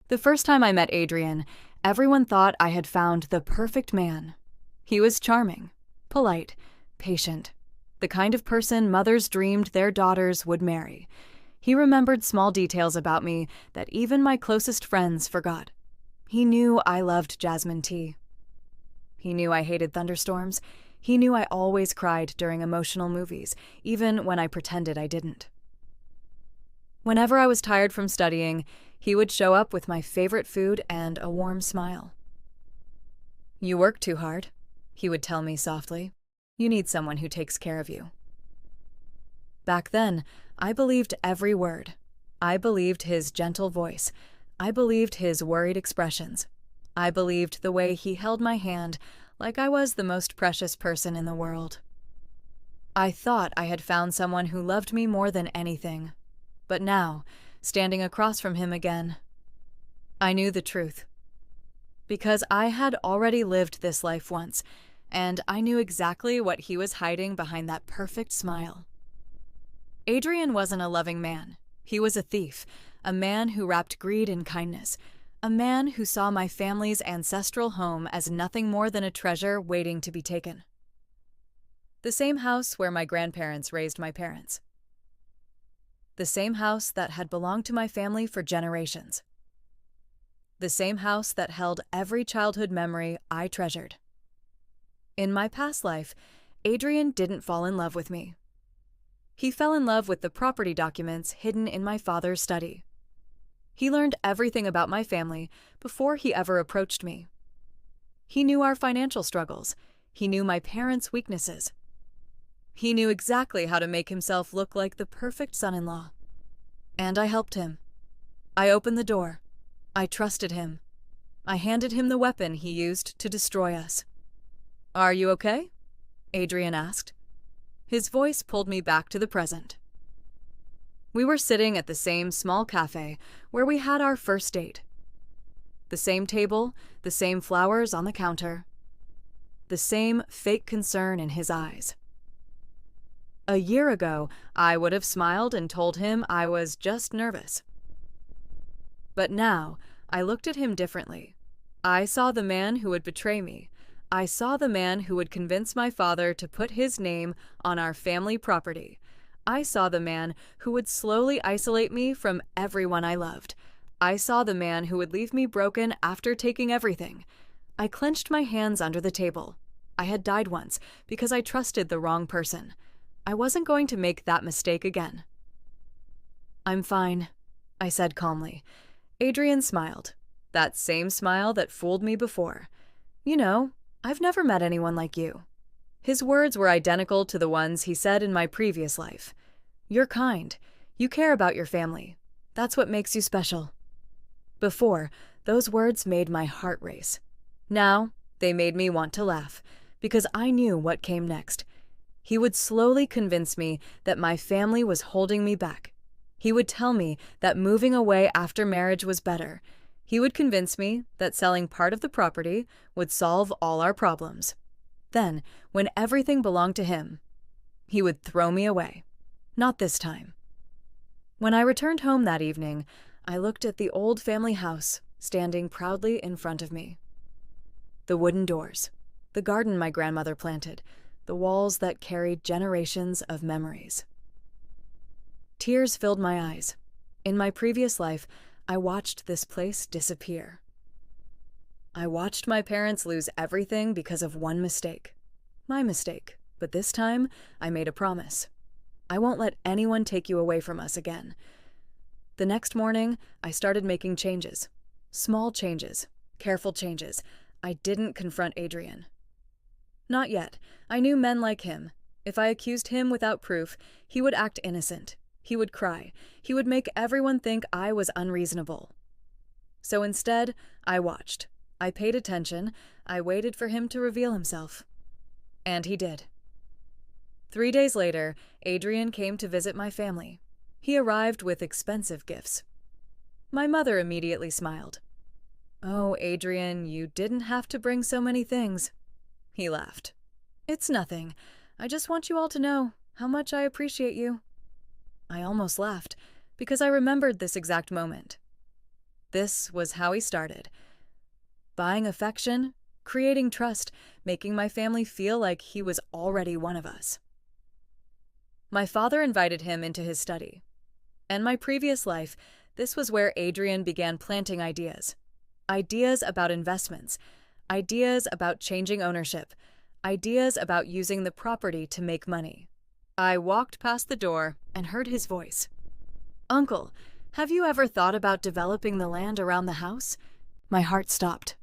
The first time I met Adrian, everyone thought I had found the perfect man. He was charming, polite, patient, the kind of person mothers dreamed their daughters would marry. He remembered small details about me that even my closest friends forgot. He knew I loved jasmine tea. He knew I hated thunderstorms. He knew I always cried during emotional movies, even when I pretended I didn't. Whenever I was tired from studying, he would show up with my favorite food and a warm smile. "You work too hard," he would tell me softly. "You need someone who takes care of you." Back then, I believed every word. I believed his gentle voice. I believed his worried expressions. I believed the way he held my hand like I was the most precious person in the world. I thought I had found someone who loved me more than anything. But now, standing across from him again, I knew the truth. Because I had already lived this life once, and I knew exactly what he was hiding behind that perfect smile. Adrian wasn't a loving man. He was a thief, a man who wrapped greed in kindness, a man who saw my family's ancestral home as nothing more than a treasure waiting to be taken. The same house where my grandparents raised my parents. The same house that had belonged to my family for generations. The same house that held every childhood memory I treasured. In my past life, Adrian didn't fall in love with me. He fell in love with the property documents hidden in my father's study. He learned everything about my family before he ever approached me. He knew our financial struggles. He knew my parents' weaknesses. He knew exactly how to make himself look like the perfect son-in-law. And I helped him. I opened the door. I trusted him. I handed him the weapon he used to destroy us. "Are you okay?" Adrian asked. His voice pulled me back to the present. We were sitting at the same small cafe where we had our first date. The same table, the same flowers on the counter, the same fake concern in his eyes. A year ago, I would have smiled and told him I was just nervous. But now, I looked at him differently. I saw the man who would betray me. I saw the man who would convince my father to put his name on our family property. I saw the man who would slowly isolate me from everyone I loved. I saw the man who would leave me broken after taking everything. I clenched my hands under the table. I had died once because I trusted the wrong person. I wasn't going to make that mistake again. "I'm fine," I said calmly. Adrian smiled. That same smile that fooled me before. "You know, I've never met anyone like you." His words were identical to the ones he said in my previous life. "You're kind. You care about your family. That's what makes you special." Before, those words made my heart race. Now, they made me want to laugh, because I knew what came next. He would slowly convince me that my family was holding me back. He would tell me that moving away after marriage was better. He would convince me that selling part of the property would solve all our problems. Then, when everything belonged to him, he would throw me away. Not this time. When I returned home that evening, I looked at the old family house standing proudly in front of me. The wooden doors, the garden my grandmother planted, the walls that carried generations of memories. Tears filled my eyes. In my previous life, I watched this place disappear. I watched my parents lose everything because of one mistake. My mistake, but this time I made a promise. I won't let anyone take you away from us again. The next morning, I started making changes. Small changes, careful changes. I didn't confront Adrian. Not yet. I knew men like him. If I accused him without proof, he would act innocent. He would cry. He would make everyone think I was unreasonable. So instead, I watched. I paid attention. I waited for him to reveal himself. And he did. 3 days later, Adrian came to visit my family. He arrived with expensive gifts. My mother immediately smiled. "Oh, Adrian, you didn't have to bring so many things." He laughed. "It's nothing. I just want you all to know how much I appreciate you." I almost laughed, because I remembered this exact moment. This was how he started. Buying affection, creating trust, making my family feel like he was already one of us. My father invited him into his study. In my previous life, this was where Adrian began planting ideas. Ideas about investments, ideas about changing ownership, ideas about using the property to make money. I walked past the door and heard his voice. "Uncle, have you ever thought about developing the land around the house?" My heart stopped.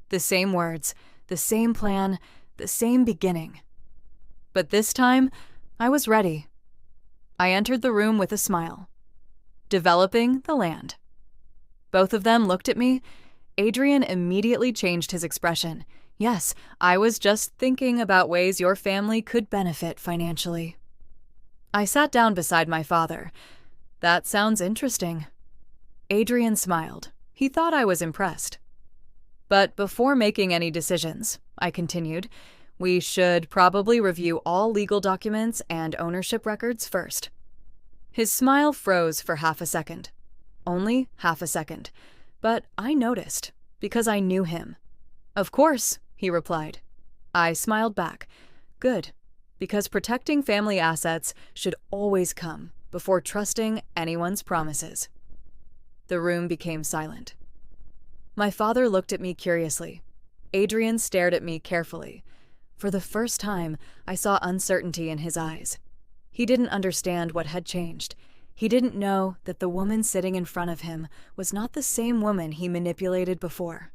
The same words, the same plan, the same beginning. But this time, I was ready. I entered the room with a smile. Developing the land. Both of them looked at me. Adrian immediately changed his expression. "Yes, I was just thinking about ways your family could benefit financially." I sat down beside my father. "That sounds interesting." Adrian smiled. He thought I was impressed. "But before making any decisions," I continued, "we should probably review all legal documents and ownership records first." His smile froze for half a second. Only half a second. But I noticed, because I knew him. "Of course," he replied. I smiled back. "Good, because protecting family assets should always come before trusting anyone's promises." The room became silent. My father looked at me curiously. Adrian stared at me carefully. For the first time, I saw uncertainty in his eyes. He didn't understand what had changed. He didn't know that the woman sitting in front of him was not the same woman he manipulated before.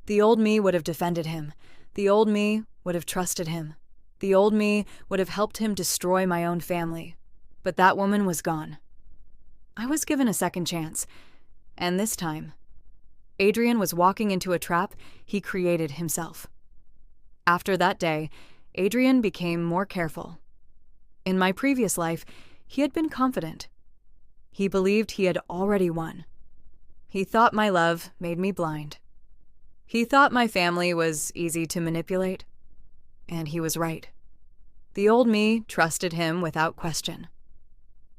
The old me would have defended him. The old me would have trusted him. The old me would have helped him destroy my own family. But that woman was gone. I was given a second chance. And this time, Adrian was walking into a trap he created himself. After that day, Adrian became more careful. In my previous life, he had been confident. He believed he had already won. He thought my love made me blind. He thought my family was easy to manipulate. And he was right. The old me trusted him without question.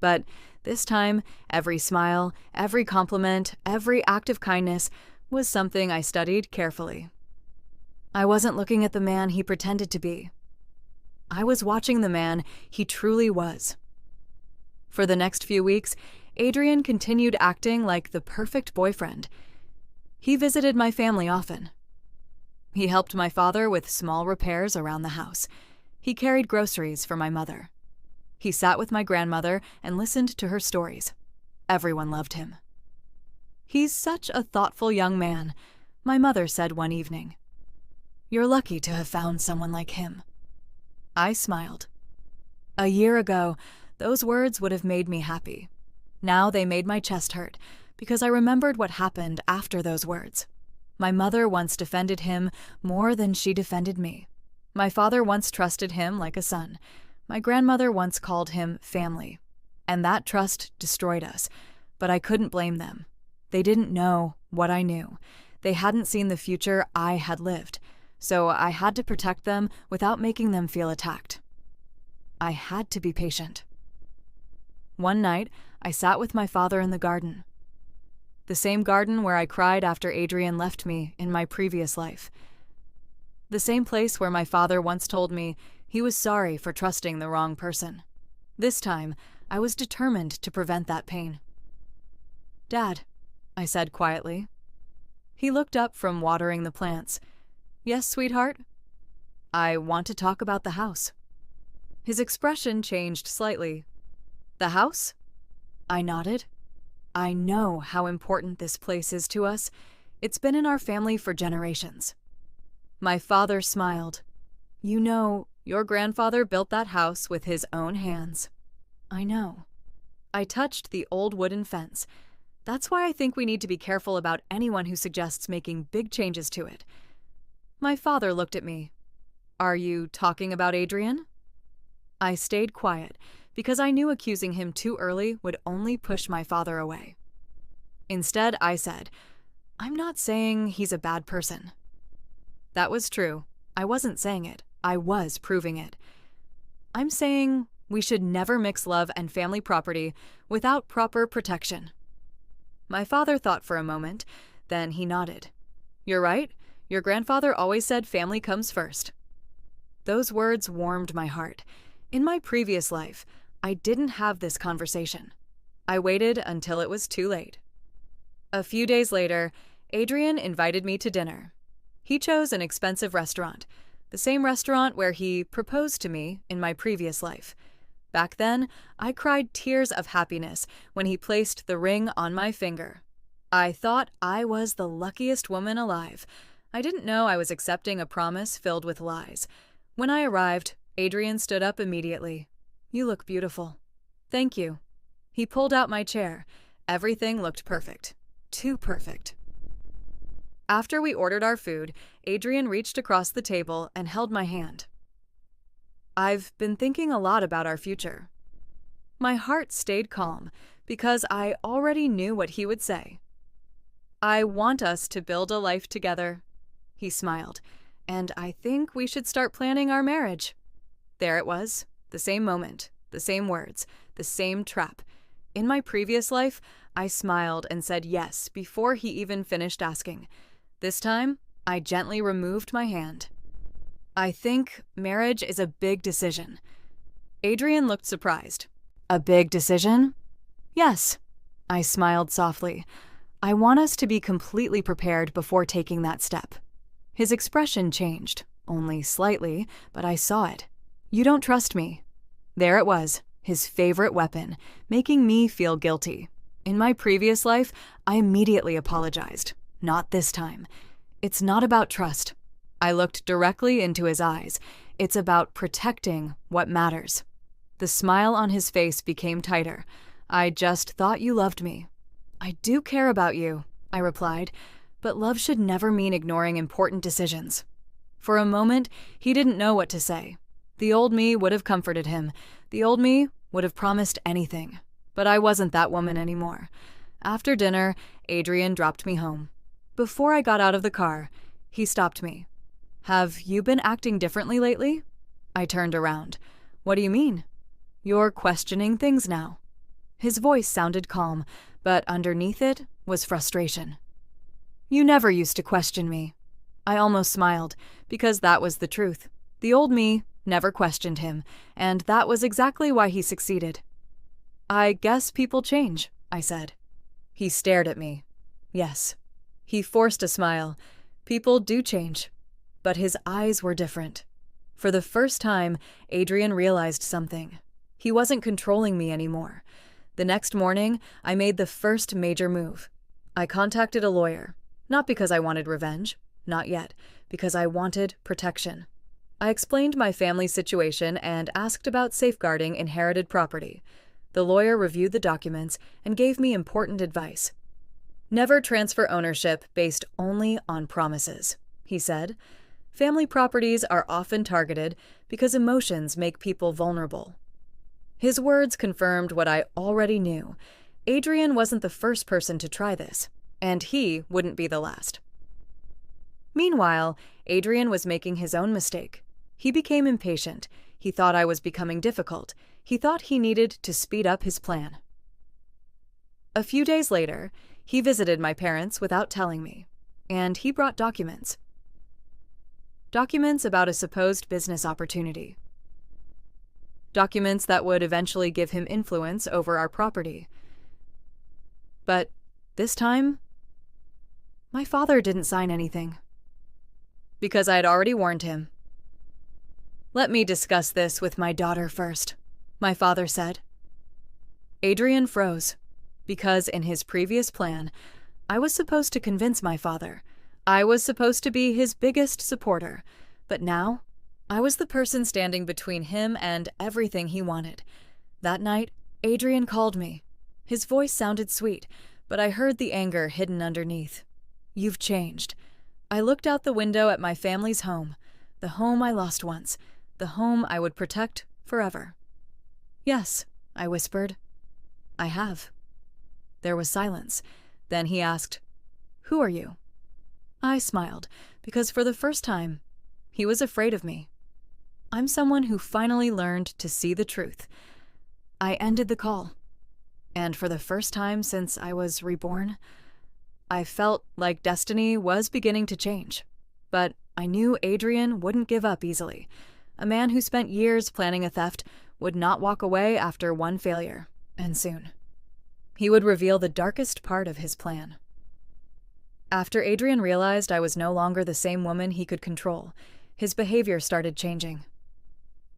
But this time, every smile, every compliment, every act of kindness was something I studied carefully. I wasn't looking at the man he pretended to be. I was watching the man he truly was. For the next few weeks, Adrian continued acting like the perfect boyfriend. He visited my family often. He helped my father with small repairs around the house. He carried groceries for my mother. He sat with my grandmother and listened to her stories. Everyone loved him. "He's such a thoughtful young man," my mother said one evening. "You're lucky to have found someone like him." I smiled. A year ago, those words would have made me happy. Now they made my chest hurt, because I remembered what happened after those words. My mother once defended him more than she defended me. My father once trusted him like a son. My grandmother once called him family. And that trust destroyed us, but I couldn't blame them. They didn't know what I knew. They hadn't seen the future I had lived, so I had to protect them without making them feel attacked. I had to be patient. One night, I sat with my father in the garden. The same garden where I cried after Adrian left me in my previous life. The same place where my father once told me he was sorry for trusting the wrong person. This time, I was determined to prevent that pain. "Dad," I said quietly. He looked up from watering the plants. "Yes, sweetheart?" "I want to talk about the house." His expression changed slightly. "The house?" I nodded. "I know how important this place is to us. It's been in our family for generations." My father smiled. "You know, your grandfather built that house with his own hands." "I know." I touched the old wooden fence. That's why I think we need to be careful about anyone who suggests making big changes to it. My father looked at me. "Are you talking about Adrian?" I stayed quiet, because I knew accusing him too early would only push my father away. Instead, I said, "I'm not saying he's a bad person." That was true. I wasn't saying it. I was proving it. I'm saying we should never mix love and family property without proper protection. My father thought for a moment, then he nodded. "You're right. Your grandfather always said family comes first." Those words warmed my heart. In my previous life, I didn't have this conversation. I waited until it was too late. A few days later, Adrian invited me to dinner. He chose an expensive restaurant, the same restaurant where he proposed to me in my previous life. Back then, I cried tears of happiness when he placed the ring on my finger. I thought I was the luckiest woman alive. I didn't know I was accepting a promise filled with lies. When I arrived, Adrian stood up immediately. "You look beautiful." "Thank you." He pulled out my chair. Everything looked perfect. Too perfect. After we ordered our food, Adrian reached across the table and held my hand. "I've been thinking a lot about our future." My heart stayed calm because I already knew what he would say. "I want us to build a life together." He smiled. "And I think we should start planning our marriage." There it was, the same moment, the same words, the same trap. In my previous life, I smiled and said yes before he even finished asking. This time, I gently removed my hand. "I think marriage is a big decision." Adrian looked surprised. "A big decision?" "Yes." I smiled softly. "I want us to be completely prepared before taking that step." His expression changed, only slightly, but I saw it. "You don't trust me." There it was, his favorite weapon, making me feel guilty. In my previous life, I immediately apologized. Not this time. It's not about trust. I looked directly into his eyes. It's about protecting what matters. The smile on his face became tighter. "I just thought you loved me." "I do care about you," I replied, "but love should never mean ignoring important decisions." For a moment, he didn't know what to say. The old me would have comforted him. The old me would have promised anything. But I wasn't that woman anymore. After dinner, Adrian dropped me home. Before I got out of the car, he stopped me. "Have you been acting differently lately?" I turned around. "What do you mean?" "You're questioning things now." His voice sounded calm, but underneath it was frustration. "You never used to question me." I almost smiled, because that was the truth. The old me never questioned him, and that was exactly why he succeeded. "I guess people change," I said. He stared at me. Yes. He forced a smile. People do change. But his eyes were different. For the first time, Adrian realized something. He wasn't controlling me anymore. The next morning, I made the first major move. I contacted a lawyer. Not because I wanted revenge. Not yet. Because I wanted protection. I explained my family situation and asked about safeguarding inherited property. The lawyer reviewed the documents and gave me important advice. "Never transfer ownership based only on promises," he said. "Family properties are often targeted because emotions make people vulnerable." His words confirmed what I already knew. Adrian wasn't the first person to try this, and he wouldn't be the last. Meanwhile, Adrian was making his own mistake. He became impatient. He thought I was becoming difficult. He thought he needed to speed up his plan. A few days later, he visited my parents without telling me, and he brought documents. Documents about a supposed business opportunity. Documents that would eventually give him influence over our property. But this time, my father didn't sign anything. Because I had already warned him. "Let me discuss this with my daughter first," my father said. Adrian froze, because in his previous plan, I was supposed to convince my father. I was supposed to be his biggest supporter, but now I was the person standing between him and everything he wanted. That night, Adrian called me. His voice sounded sweet, but I heard the anger hidden underneath. "You've changed." I looked out the window at my family's home, the home I lost once, the home I would protect forever. "Yes," I whispered. "I have." There was silence. Then he asked, "Who are you?" I smiled, because for the first time, he was afraid of me. "I'm someone who finally learned to see the truth." I ended the call. And for the first time since I was reborn, I felt like destiny was beginning to change. But I knew Adrian wouldn't give up easily. A man who spent years planning a theft would not walk away after one failure, and soon. He would reveal the darkest part of his plan. After Adrian realized I was no longer the same woman he could control, his behavior started changing.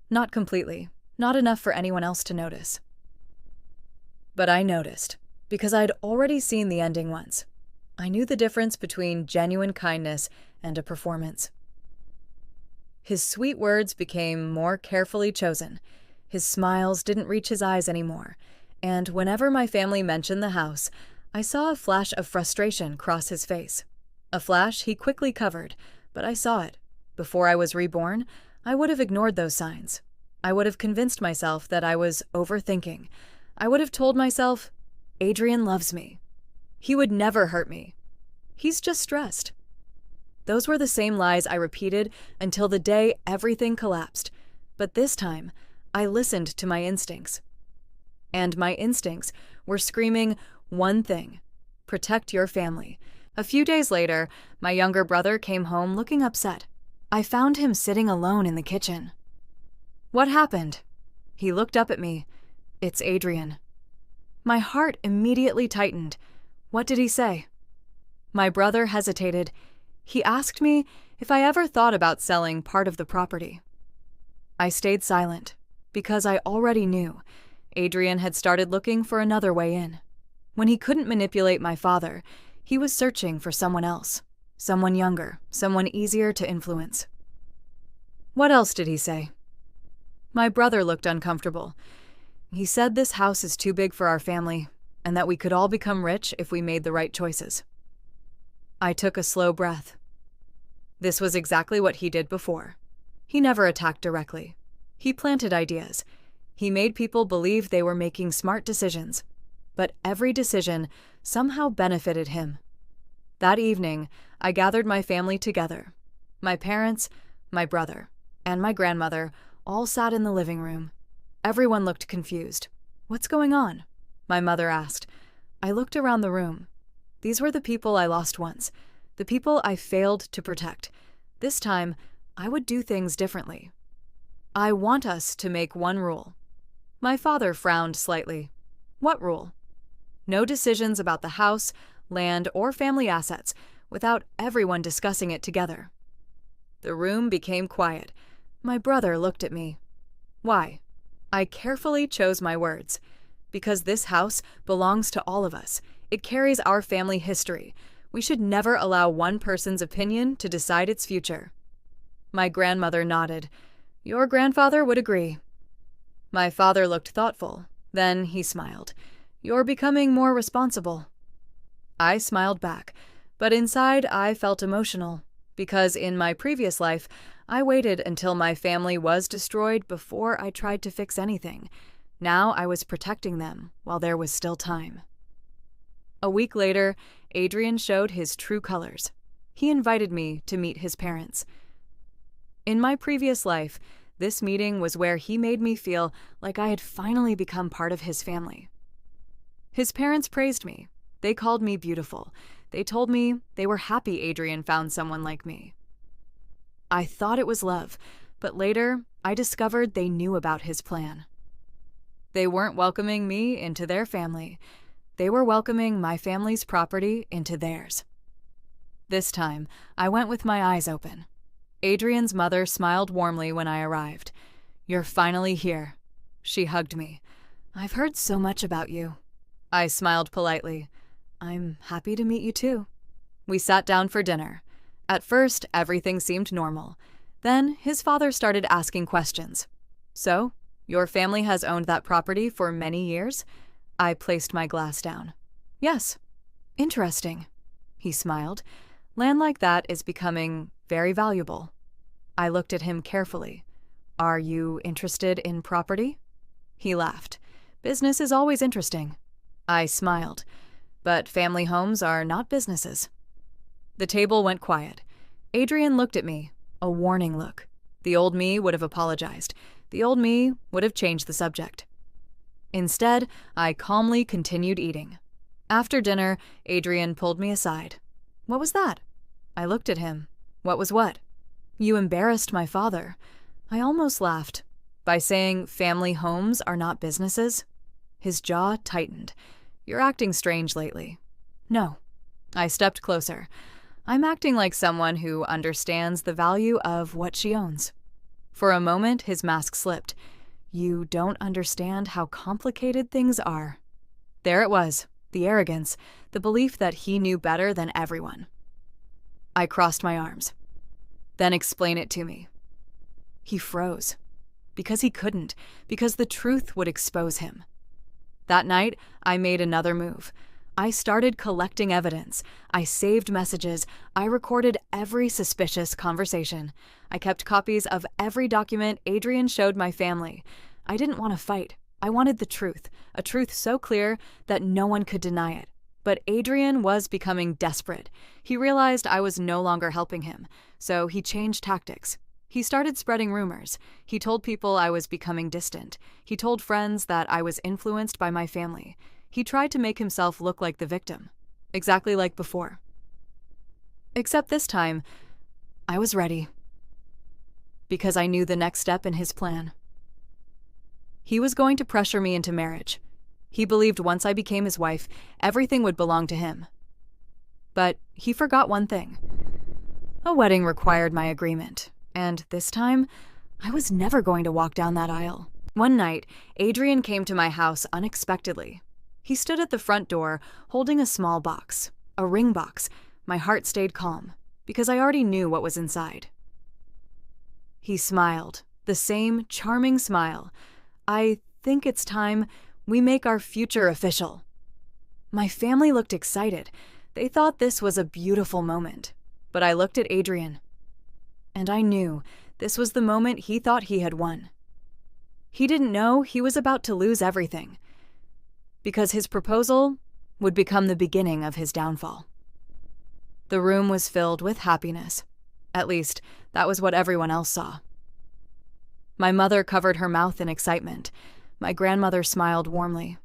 Not completely, not enough for anyone else to notice. But I noticed, because I'd already seen the ending once. I knew the difference between genuine kindness and a performance. His sweet words became more carefully chosen. His smiles didn't reach his eyes anymore, and whenever my family mentioned the house, I saw a flash of frustration cross his face. A flash he quickly covered, but I saw it. Before I was reborn, I would have ignored those signs. I would have convinced myself that I was overthinking. I would have told myself, Adrian loves me. He would never hurt me. He's just stressed. Those were the same lies I repeated until the day everything collapsed. But this time, I listened to my instincts. And my instincts were screaming one thing: protect your family. A few days later, my younger brother came home looking upset. I found him sitting alone in the kitchen. What happened? He looked up at me. It's Adrian. My heart immediately tightened. What did he say? My brother hesitated. He asked me if I ever thought about selling part of the property. I stayed silent, because I already knew Adrian had started looking for another way in. When he couldn't manipulate my father, he was searching for someone else, someone younger, someone easier to influence. What else did he say? My brother looked uncomfortable. He said this house is too big for our family, and that we could all become rich if we made the right choices. I took a slow breath. This was exactly what he did before. He never attacked directly. He planted ideas. He made people believe they were making smart decisions. But every decision somehow benefited him. That evening, I gathered my family together. My parents, my brother, and my grandmother all sat in the living room. Everyone looked confused. What's going on? My mother asked. I looked around the room. These were the people I lost once, the people I failed to protect. This time, I would do things differently. I want us to make one rule. My father frowned slightly. What rule? No decisions about the house, land, or family assets without everyone discussing it together. The room became quiet. My brother looked at me. Why? I carefully chose my words. Because this house belongs to all of us. It carries our family history. We should never allow one person's opinion to decide its future. My grandmother nodded. Your grandfather would agree. My father looked thoughtful. Then he smiled. You're becoming more responsible. I smiled back, but inside I felt emotional, because in my previous life, I waited until my family was destroyed before I tried to fix anything. Now I was protecting them while there was still time. A week later, Adrian showed his true colors. He invited me to meet his parents. In my previous life, this meeting was where he made me feel like I had finally become part of his family. His parents praised me. They called me beautiful. They told me they were happy Adrian found someone like me. I thought it was love, but later I discovered they knew about his plan. They weren't welcoming me into their family. They were welcoming my family's property into theirs. This time, I went with my eyes open. Adrian's mother smiled warmly when I arrived. You're finally here. She hugged me. I've heard so much about you. I smiled politely. I'm happy to meet you too. We sat down for dinner. At first, everything seemed normal. Then, his father started asking questions. So, your family has owned that property for many years? I placed my glass down. Yes. Interesting. He smiled. Land like that is becoming very valuable. I looked at him carefully. Are you interested in property? He laughed. Business is always interesting. I smiled. But family homes are not businesses. The table went quiet. Adrian looked at me, a warning look. The old me would have apologized. The old me would have changed the subject. Instead, I calmly continued eating. After dinner, Adrian pulled me aside. "What was that?" I looked at him. "What was what?" "You embarrassed my father." I almost laughed. "By saying family homes are not businesses?" His jaw tightened. "You're acting strange lately." "No." I stepped closer. "I'm acting like someone who understands the value of what she owns." For a moment, his mask slipped. "You don't understand how complicated things are." There it was, the arrogance, the belief that he knew better than everyone. I crossed my arms. "Then explain it to me." He froze. Because he couldn't, because the truth would expose him. That night, I made another move. I started collecting evidence. I saved messages. I recorded every suspicious conversation. I kept copies of every document Adrian showed my family. I didn't want to fight. I wanted the truth, a truth so clear that no one could deny it. But Adrian was becoming desperate. He realized I was no longer helping him, so he changed tactics. He started spreading rumors. He told people I was becoming distant. He told friends that I was influenced by my family. He tried to make himself look like the victim, exactly like before. Except this time, I was ready. Because I knew the next step in his plan. He was going to pressure me into marriage. He believed once I became his wife, everything would belong to him. But he forgot one thing. A wedding required my agreement, and this time, I was never going to walk down that aisle. One night, Adrian came to my house unexpectedly. He stood at the front door, holding a small box, a ring box. My heart stayed calm, because I already knew what was inside. He smiled, the same charming smile. "I think it's time we make our future official." My family looked excited. They thought this was a beautiful moment. But I looked at Adrian, and I knew this was the moment he thought he had won. He didn't know he was about to lose everything, because his proposal would become the beginning of his downfall. The room was filled with happiness. At least, that was what everyone else saw. My mother covered her mouth in excitement. My grandmother smiled warmly.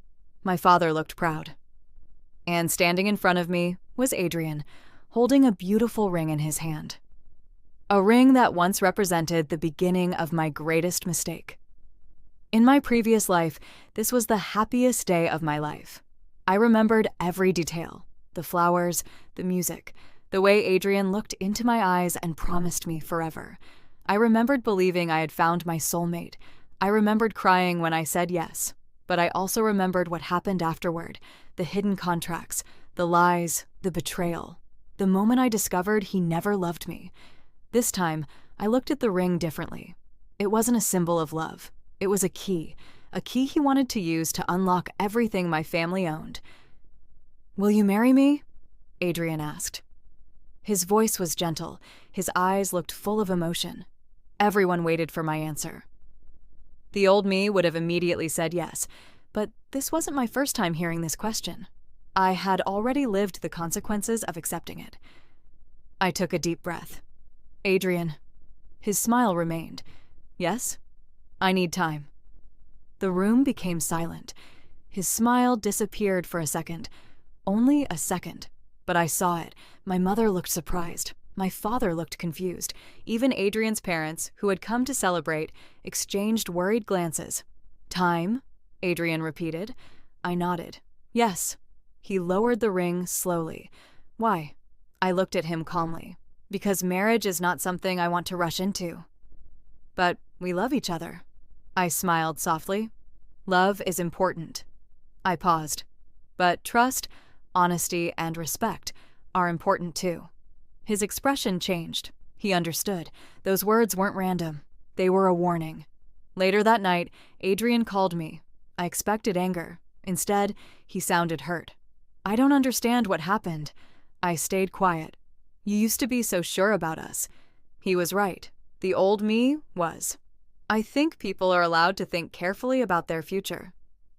My father looked proud. And standing in front of me was Adrian, holding a beautiful ring in his hand. A ring that once represented the beginning of my greatest mistake. In my previous life, this was the happiest day of my life. I remembered every detail, the flowers, the music, the way Adrian looked into my eyes and promised me forever. I remembered believing I had found my soulmate. I remembered crying when I said yes, but I also remembered what happened afterward, the hidden contracts, the lies, the betrayal. The moment I discovered he never loved me. This time, I looked at the ring differently. It wasn't a symbol of love. It was a key he wanted to use to unlock everything my family owned. "Will you marry me?" Adrian asked. His voice was gentle. His eyes looked full of emotion. Everyone waited for my answer. The old me would have immediately said yes, but this wasn't my first time hearing this question. I had already lived the consequences of accepting it. I took a deep breath. "Adrian." His smile remained. "Yes? I need time." The room became silent. His smile disappeared for a second. Only a second. But I saw it. My mother looked surprised. My father looked confused. Even Adrian's parents, who had come to celebrate, exchanged worried glances. "Time?" Adrian repeated. I nodded. "Yes." He lowered the ring slowly. "Why?" I looked at him calmly. "Because marriage is not something I want to rush into." "But we love each other." I smiled softly. "Love is important." I paused. "But trust, honesty, and respect are important too." His expression changed. He understood. Those words weren't random. They were a warning. Later that night, Adrian called me. I expected anger. Instead, he sounded hurt. "I don't understand what happened." I stayed quiet. "You used to be so sure about us." He was right. The old me was. "I think people are allowed to think carefully about their future."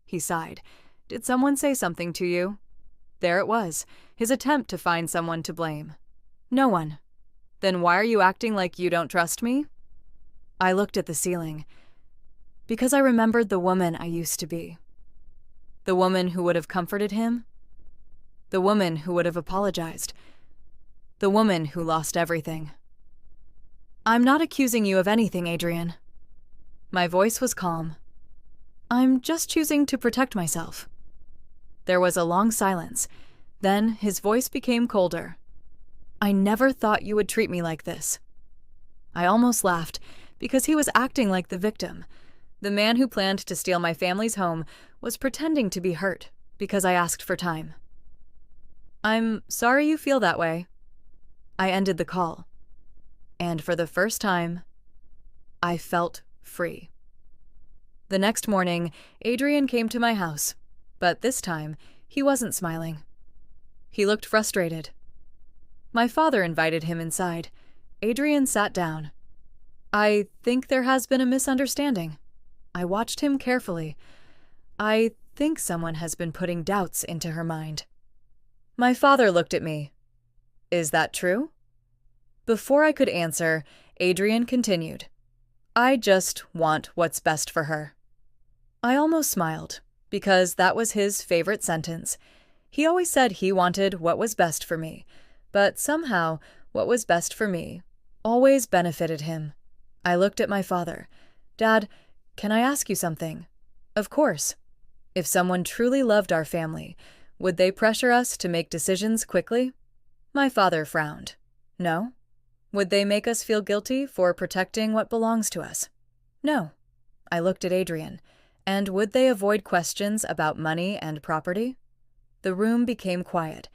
He sighed. "Did someone say something to you?" There it was, his attempt to find someone to blame. "No one." "Then why are you acting like you don't trust me?" I looked at the ceiling. "Because I remembered the woman I used to be." The woman who would have comforted him? The woman who would have apologized? The woman who lost everything? I'm not accusing you of anything, Adrian. My voice was calm. I'm just choosing to protect myself. There was a long silence. Then his voice became colder. I never thought you would treat me like this. I almost laughed, because he was acting like the victim. The man who planned to steal my family's home was pretending to be hurt because I asked for time. I'm sorry you feel that way. I ended the call. And for the first time, I felt free. The next morning, Adrian came to my house, but this time, he wasn't smiling. He looked frustrated. My father invited him inside. Adrian sat down. I think there has been a misunderstanding. I watched him carefully. I think someone has been putting doubts into her mind. My father looked at me. Is that true? Before I could answer, Adrian continued. I just want what's best for her. I almost smiled, because that was his favorite sentence. He always said he wanted what was best for me, but somehow what was best for me always benefited him. I looked at my father. Dad, can I ask you something? Of course. If someone truly loved our family, would they pressure us to make decisions quickly? My father frowned. No. Would they make us feel guilty for protecting what belongs to us? No. I looked at Adrian. And would they avoid questions about money and property? The room became quiet.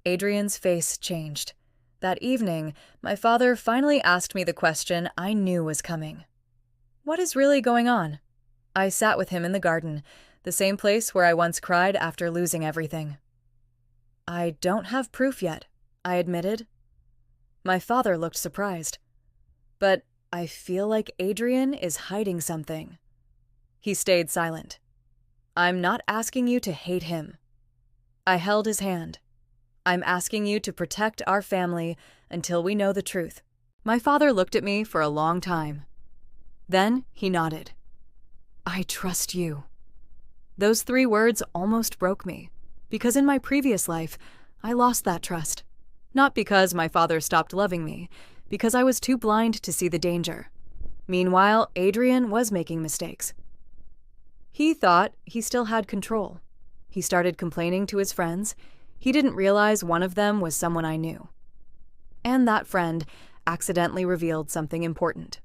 Adrian's face changed. That evening, my father finally asked me the question I knew was coming. What is really going on? I sat with him in the garden, the same place where I once cried after losing everything. I don't have proof yet, I admitted. My father looked surprised. But I feel like Adrian is hiding something. He stayed silent. I'm not asking you to hate him. I held his hand. I'm asking you to protect our family until we know the truth. My father looked at me for a long time. Then he nodded. I trust you. Those 3 words almost broke me, because in my previous life, I lost that trust. Not because my father stopped loving me, because I was too blind to see the danger. Meanwhile, Adrian was making mistakes. He thought he still had control. He started complaining to his friends. He didn't realize one of them was someone I knew. And that friend accidentally revealed something important.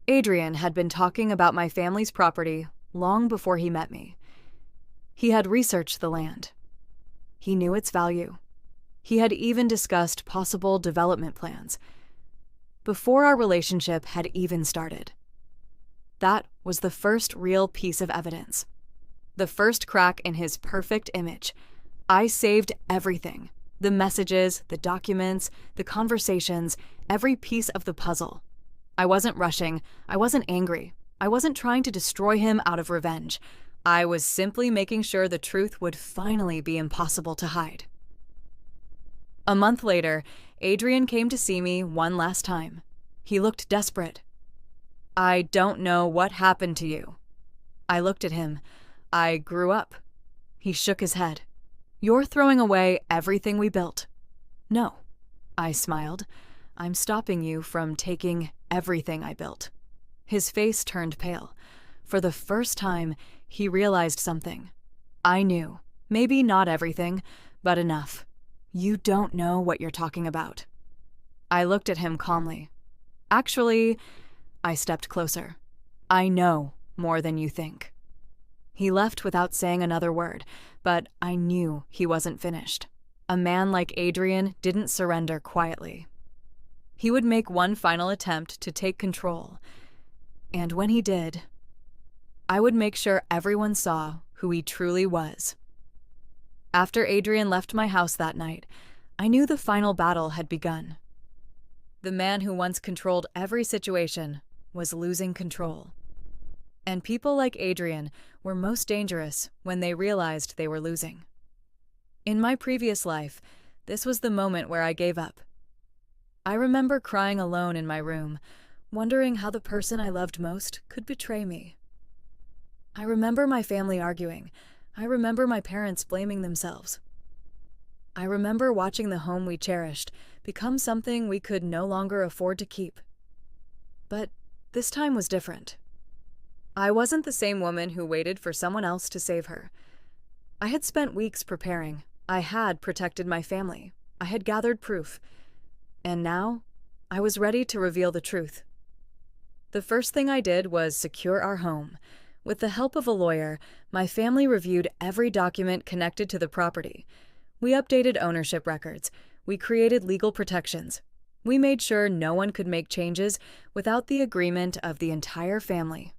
Adrian had been talking about my family's property long before he met me. He had researched the land. He knew its value. He had even discussed possible development plans before our relationship had even started. That was the first real piece of evidence. The first crack in his perfect image. I saved everything. The messages, the documents, the conversations, every piece of the puzzle. I wasn't rushing. I wasn't angry. I wasn't trying to destroy him out of revenge. I was simply making sure the truth would finally be impossible to hide. A month later, Adrian came to see me one last time. He looked desperate. I don't know what happened to you. I looked at him. I grew up. He shook his head. You're throwing away everything we built. No. I smiled. I'm stopping you from taking everything I built. His face turned pale. For the first time, he realized something. I knew. Maybe not everything, but enough. You don't know what you're talking about. I looked at him calmly. Actually, I stepped closer. I know more than you think. He left without saying another word, but I knew he wasn't finished. A man like Adrian didn't surrender quietly. He would make one final attempt to take control. And when he did, I would make sure everyone saw who he truly was. After Adrian left my house that night, I knew the final battle had begun. The man who once controlled every situation was losing control. And people like Adrian were most dangerous when they realized they were losing. In my previous life, this was the moment where I gave up. I remember crying alone in my room, wondering how the person I loved most could betray me. I remember my family arguing. I remember my parents blaming themselves. I remember watching the home we cherished become something we could no longer afford to keep. But this time was different. I wasn't the same woman who waited for someone else to save her. I had spent weeks preparing. I had protected my family. I had gathered proof. And now, I was ready to reveal the truth. The first thing I did was secure our home. With the help of a lawyer, my family reviewed every document connected to the property. We updated ownership records. We created legal protections. We made sure no one could make changes without the agreement of the entire family.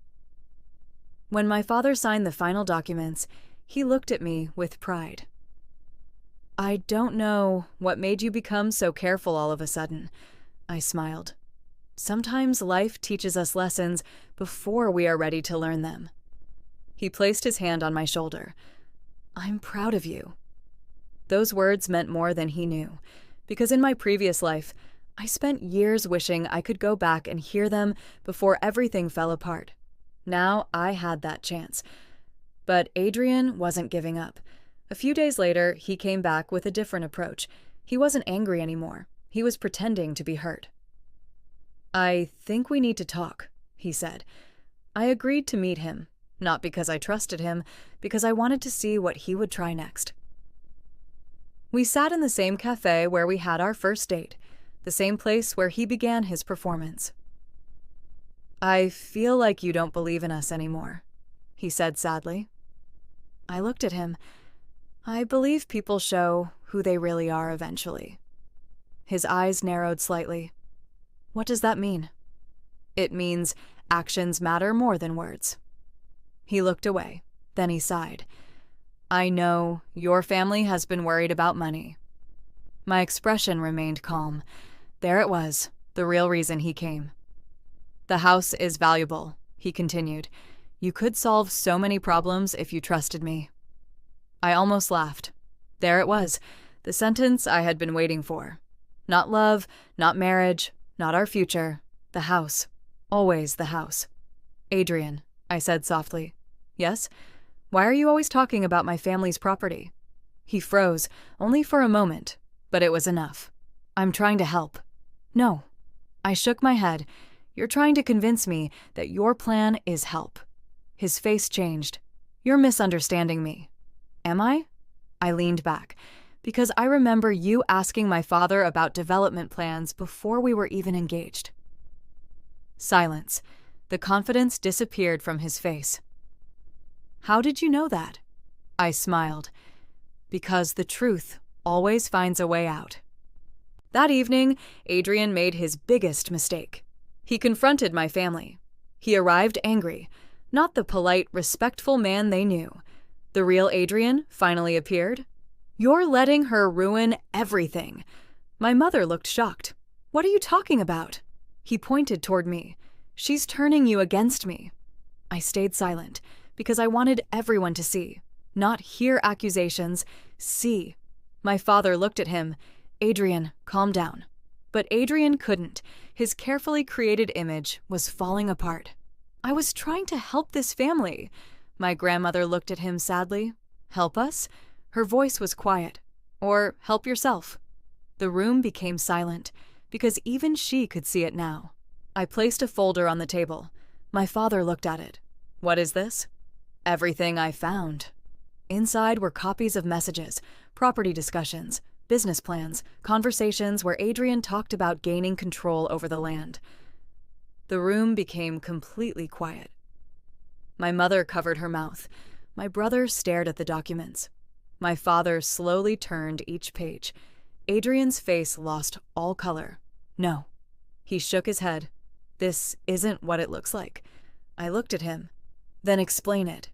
When my father signed the final documents, he looked at me with pride. "I don't know what made you become so careful all of a sudden," I smiled. "Sometimes life teaches us lessons before we are ready to learn them." He placed his hand on my shoulder. "I'm proud of you." Those words meant more than he knew, because in my previous life, I spent years wishing I could go back and hear them before everything fell apart. Now I had that chance. But Adrian wasn't giving up. A few days later, he came back with a different approach. He wasn't angry anymore. He was pretending to be hurt. "I think we need to talk," he said. I agreed to meet him, not because I trusted him, because I wanted to see what he would try next. We sat in the same cafe where we had our first date, the same place where he began his performance. "I feel like you don't believe in us anymore," he said sadly. I looked at him. "I believe people show who they really are eventually." His eyes narrowed slightly. "What does that mean?" "It means actions matter more than words." He looked away. Then he sighed. "I know your family has been worried about money." My expression remained calm. There it was, the real reason he came. "The house is valuable," he continued. "You could solve so many problems if you trusted me." I almost laughed. There it was, the sentence I had been waiting for. Not love, not marriage, not our future. The house. Always the house. "Adrian," I said softly. "Yes? Why are you always talking about my family's property?" He froze, only for a moment, but it was enough. "I'm trying to help." "No." I shook my head. "You're trying to convince me that your plan is help." His face changed. "You're misunderstanding me." "Am I?" I leaned back, because I remember you asking my father about development plans before we were even engaged. Silence. The confidence disappeared from his face. "How did you know that?" I smiled. "Because the truth always finds a way out." That evening, Adrian made his biggest mistake. He confronted my family. He arrived angry, not the polite, respectful man they knew. The real Adrian finally appeared. "You're letting her ruin everything." My mother looked shocked. "What are you talking about?" He pointed toward me. "She's turning you against me." I stayed silent, because I wanted everyone to see. Not hear accusations, see. My father looked at him. "Adrian, calm down." But Adrian couldn't. His carefully created image was falling apart. "I was trying to help this family." My grandmother looked at him sadly. "Help us?" Her voice was quiet. "Or help yourself." The room became silent, because even she could see it now. I placed a folder on the table. My father looked at it. "What is this?" "Everything I found." Inside were copies of messages, property discussions, business plans, conversations where Adrian talked about gaining control over the land. The room became completely quiet. My mother covered her mouth. My brother stared at the documents. My father slowly turned each page. Adrian's face lost all color. "No." He shook his head. "This isn't what it looks like." I looked at him. "Then explain it."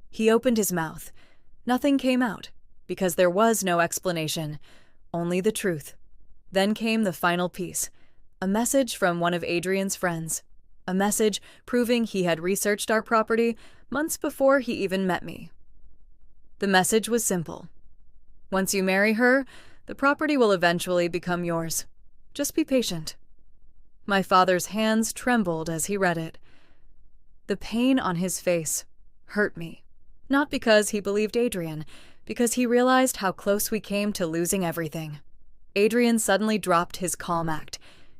He opened his mouth. Nothing came out, because there was no explanation, only the truth. Then came the final piece, a message from one of Adrian's friends. A message proving he had researched our property months before he even met me. The message was simple. "Once you marry her, the property will eventually become yours. Just be patient." My father's hands trembled as he read it. The pain on his face hurt me. Not because he believed Adrian, because he realized how close we came to losing everything. Adrian suddenly dropped his calm act.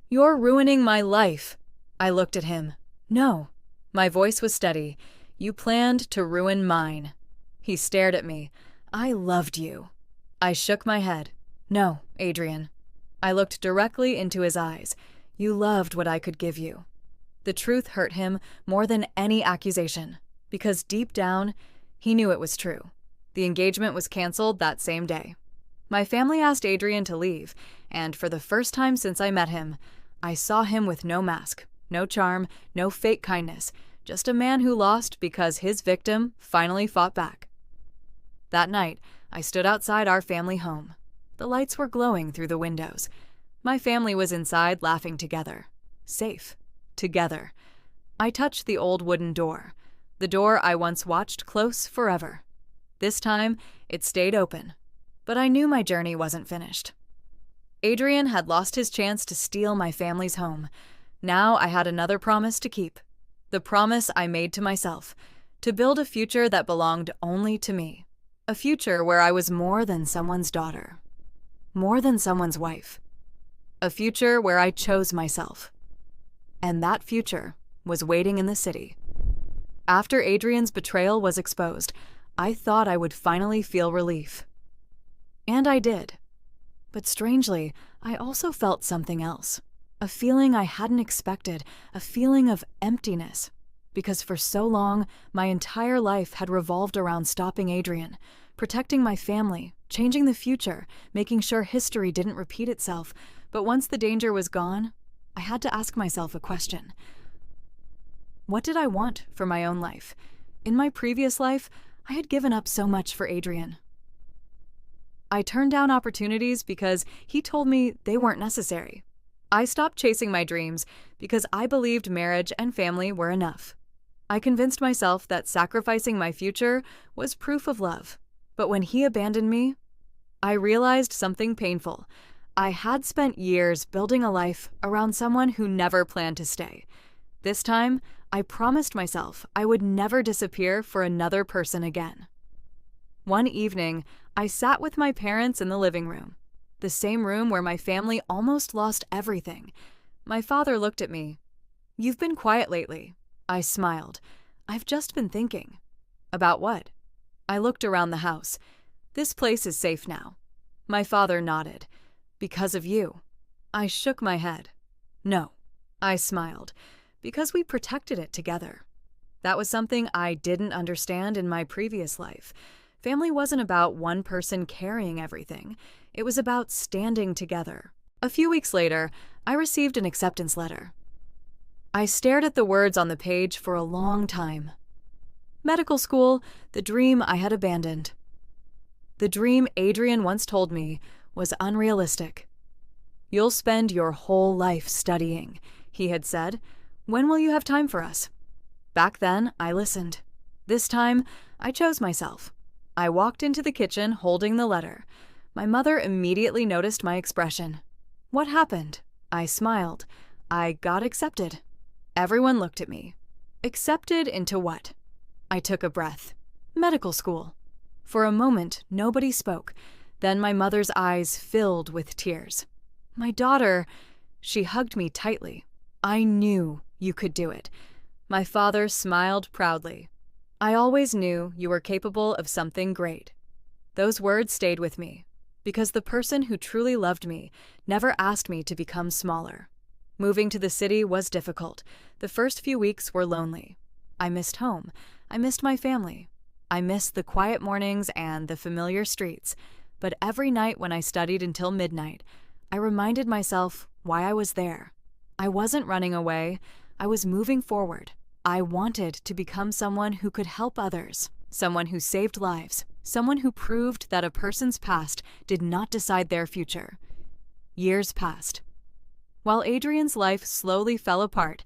"You're ruining my life." I looked at him. "No." My voice was steady. "You planned to ruin mine." He stared at me. "I loved you." I shook my head. "No, Adrian." I looked directly into his eyes. "You loved what I could give you." The truth hurt him more than any accusation, because deep down, he knew it was true. The engagement was canceled that same day. My family asked Adrian to leave, and for the first time since I met him, I saw him with no mask, no charm, no fake kindness, just a man who lost because his victim finally fought back. That night, I stood outside our family home. The lights were glowing through the windows. My family was inside laughing together. Safe. Together. I touched the old wooden door, the door I once watched close forever. This time, it stayed open, but I knew my journey wasn't finished. Adrian had lost his chance to steal my family's home. Now I had another promise to keep. The promise I made to myself, to build a future that belonged only to me. A future where I was more than someone's daughter. More than someone's wife. A future where I chose myself. And that future was waiting in the city. After Adrian's betrayal was exposed, I thought I would finally feel relief. And I did. But strangely, I also felt something else. A feeling I hadn't expected, a feeling of emptiness. Because for so long, my entire life had revolved around stopping Adrian, protecting my family, changing the future, making sure history didn't repeat itself. But once the danger was gone, I had to ask myself a question. What did I want for my own life? In my previous life, I had given up so much for Adrian. I turned down opportunities because he told me they weren't necessary. I stopped chasing my dreams because I believed marriage and family were enough. I convinced myself that sacrificing my future was proof of love. But when he abandoned me, I realized something painful. I had spent years building a life around someone who never planned to stay. This time, I promised myself I would never disappear for another person again. One evening, I sat with my parents in the living room, the same room where my family almost lost everything. My father looked at me. "You've been quiet lately." I smiled. "I've just been thinking." "About what?" I looked around the house. "This place is safe now." My father nodded. "Because of you." I shook my head. "No." I smiled. "Because we protected it together." That was something I didn't understand in my previous life. Family wasn't about one person carrying everything. It was about standing together. A few weeks later, I received an acceptance letter. I stared at the words on the page for a long time. Medical school, the dream I had abandoned. The dream Adrian once told me was unrealistic. "You'll spend your whole life studying," he had said. "When will you have time for us?" Back then, I listened. This time, I chose myself. I walked into the kitchen holding the letter. My mother immediately noticed my expression. "What happened?" I smiled. "I got accepted." Everyone looked at me. Accepted into what? I took a breath. Medical school. For a moment, nobody spoke. Then my mother's eyes filled with tears. "My daughter," she hugged me tightly. "I knew you could do it." My father smiled proudly. "I always knew you were capable of something great." Those words stayed with me, because the person who truly loved me never asked me to become smaller. Moving to the city was difficult. The first few weeks were lonely. I missed home. I missed my family. I missed the quiet mornings and the familiar streets. But every night when I studied until midnight, I reminded myself why I was there. I wasn't running away. I was moving forward. I wanted to become someone who could help others, someone who saved lives, someone who proved that a person's past did not decide their future. Years passed. While Adrian's life slowly fell apart,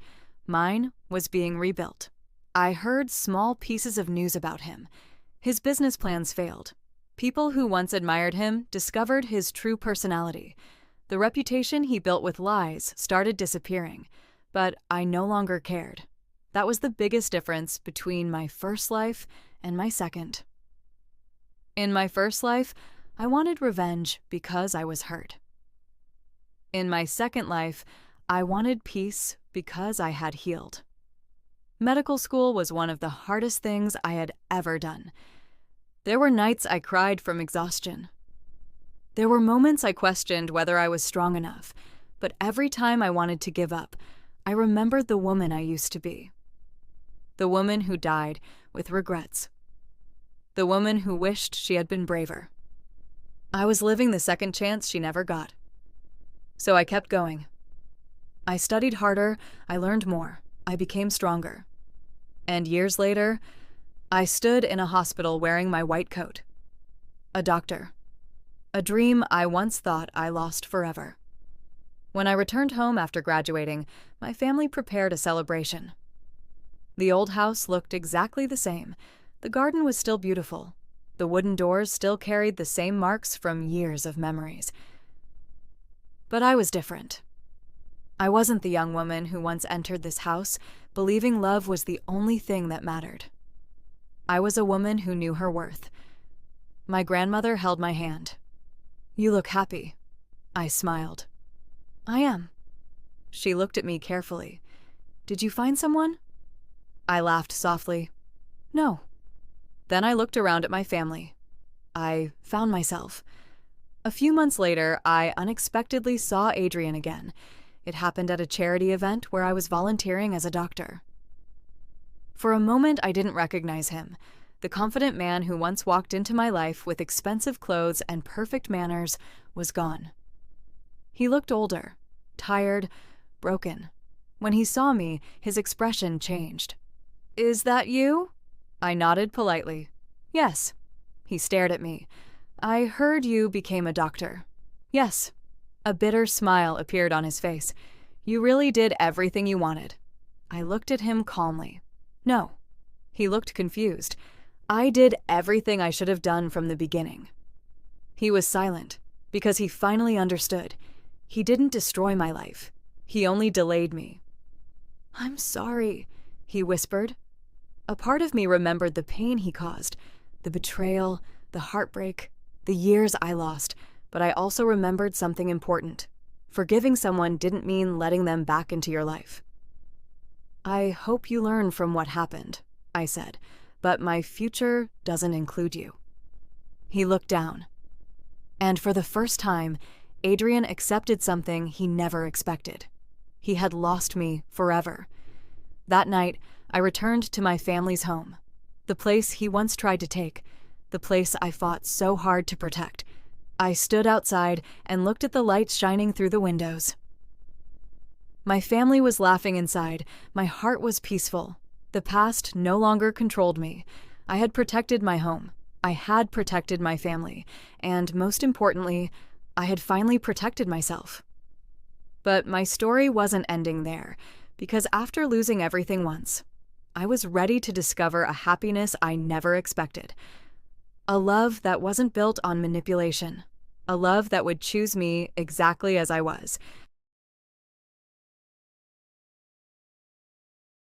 mine was being rebuilt. I heard small pieces of news about him. His business plans failed. People who once admired him discovered his true personality. The reputation he built with lies started disappearing, but I no longer cared. That was the biggest difference between my first life and my second. In my first life, I wanted revenge because I was hurt. In my second life, I wanted peace because I had healed. Medical school was one of the hardest things I had ever done. There were nights I cried from exhaustion. There were moments I questioned whether I was strong enough, but every time I wanted to give up, I remembered the woman I used to be. The woman who died with regrets. The woman who wished she had been braver. I was living the second chance she never got. So I kept going. I studied harder, I learned more, I became stronger. And years later, I stood in a hospital wearing my white coat. A doctor. A dream I once thought I lost forever. When I returned home after graduating, my family prepared a celebration. The old house looked exactly the same. The garden was still beautiful. The wooden doors still carried the same marks from years of memories. But I was different. I wasn't the young woman who once entered this house, believing love was the only thing that mattered. I was a woman who knew her worth. My grandmother held my hand. "You look happy." I smiled. "I am." She looked at me carefully. "Did you find someone?" I laughed softly. "No." Then I looked around at my family. I found myself. A few months later, I unexpectedly saw Adrian again. It happened at a charity event where I was volunteering as a doctor. For a moment, I didn't recognize him. The confident man who once walked into my life with expensive clothes and perfect manners was gone. He looked older, tired, broken. When he saw me, his expression changed. "Is that you?" I nodded politely. "Yes." He stared at me. "I heard you became a doctor." "Yes." A bitter smile appeared on his face. "You really did everything you wanted." I looked at him calmly. "No." He looked confused. "I did everything I should have done from the beginning." He was silent, because he finally understood. He didn't destroy my life. He only delayed me. "I'm sorry," he whispered. A part of me remembered the pain he caused, the betrayal, the heartbreak, the years I lost, but I also remembered something important. Forgiving someone didn't mean letting them back into your life. "I hope you learn from what happened," I said, "but my future doesn't include you." He looked down. And for the first time, Adrian accepted something he never expected. He had lost me forever. That night, I returned to my family's home, the place he once tried to take, the place I fought so hard to protect. I stood outside and looked at the lights shining through the windows. My family was laughing inside. My heart was peaceful. The past no longer controlled me. I had protected my home. I had protected my family. And most importantly, I had finally protected myself. But my story wasn't ending there, because after losing everything once, I was ready to discover a happiness I never expected. A love that wasn't built on manipulation. A love that would choose me exactly as I was.